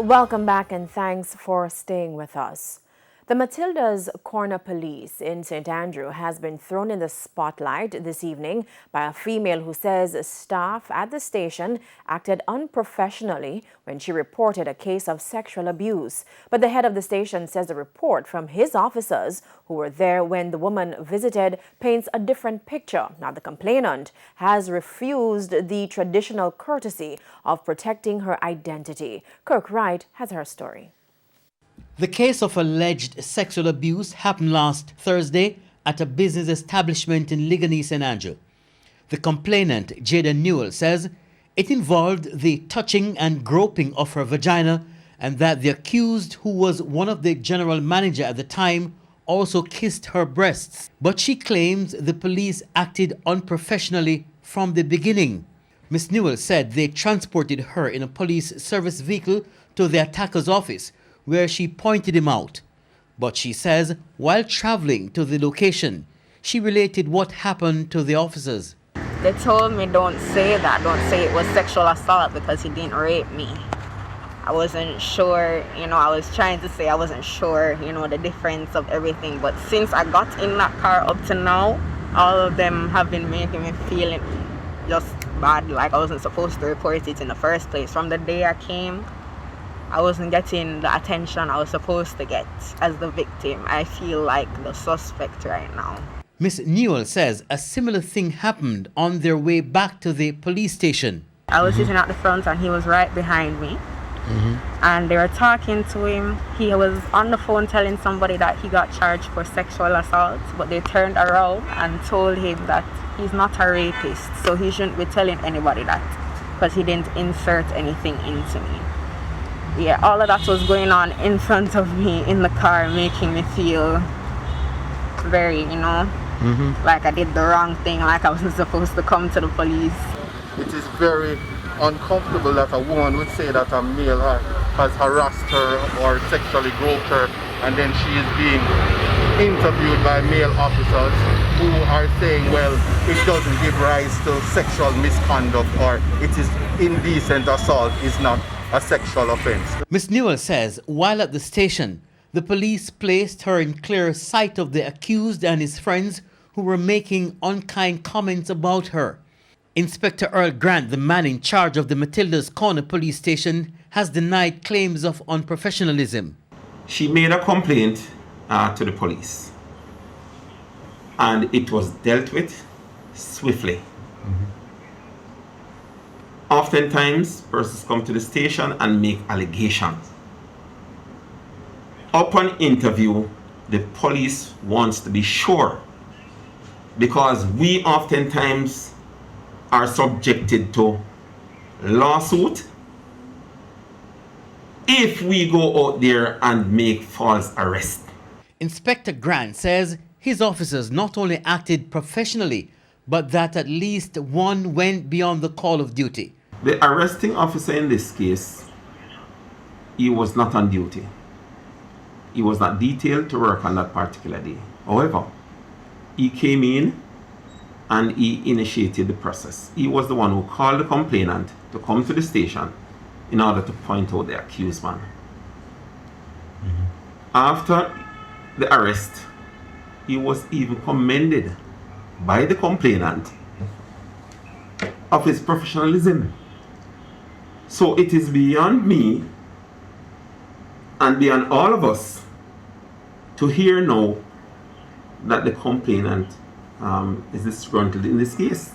Welcome back and thanks for staying with us. The Matilda's Corner Police in St. Andrew has been thrown in the spotlight this evening by a female who says staff at the station acted unprofessionally when she reported a case of sexual abuse. But the head of the station says the report from his officers who were there when the woman visited paints a different picture. Now, the complainant has refused the traditional courtesy of protecting her identity. Kirk Wright has her story. The case of alleged sexual abuse happened last Thursday at a business establishment in Ligonier, St. Andrew. The complainant, Jada Newell, says it involved the touching and groping of her vagina and that the accused, who was one of the general manager at the time, also kissed her breasts. But she claims the police acted unprofessionally from the beginning. Ms. Newell said they transported her in a police service vehicle to the attacker's office, where she pointed him out. But she says while traveling to the location, she related what happened to the officers. They told me don't say it was sexual assault because he didn't rape me. I wasn't sure, I was trying to say I wasn't sure, the difference of everything. But since I got in that car up to now, all of them have been making me feel just bad, like I wasn't supposed to report it in the first place. From the day I came, I wasn't getting the attention I was supposed to get as the victim. I feel like the suspect right now. Ms. Newell says a similar thing happened on their way back to the police station. I was sitting at the front and he was right behind me. And they were talking to him. He was on the phone telling somebody that he got charged for sexual assault, but they turned around and told him that he's not a rapist, so he shouldn't be telling anybody that because he didn't insert anything into me. Yeah, all of that was going on in front of me in the car, making me feel very, like I did the wrong thing, like I wasn't supposed to come to the police. It is very uncomfortable that a woman would say that a male has harassed her or sexually groped her, and then she is being interviewed by male officers who are saying, well, it doesn't give rise to sexual misconduct or it is indecent assault, is not a sexual offense. Ms. Newell says while at the station, the police placed her in clear sight of the accused and his friends who were making unkind comments about her. Inspector Earl Grant, the man in charge of the Matilda's Corner police station, has denied claims of unprofessionalism. She made a complaint to the police, and it was dealt with swiftly. Oftentimes, persons come to the station and make allegations. Upon interview, the police wants to be sure, because we oftentimes are subjected to lawsuit if we go out there and make false arrests. Inspector Grant says his officers not only acted professionally, but that at least one went beyond the call of duty. The arresting officer in this case, he was not on duty. He was not detailed to work on that particular day. However, he came in and he initiated the process. He was the one who called the complainant to come to the station in order to point out the accused man. After the arrest, he was even commended by the complainant of his professionalism. So it is beyond me and beyond all of us to hear now that the complainant is disgruntled in this case.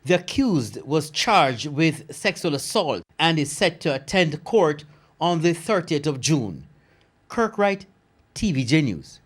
The accused was charged with sexual assault and is set to attend court on the 30th of June. Kirk Wright, TVJ News.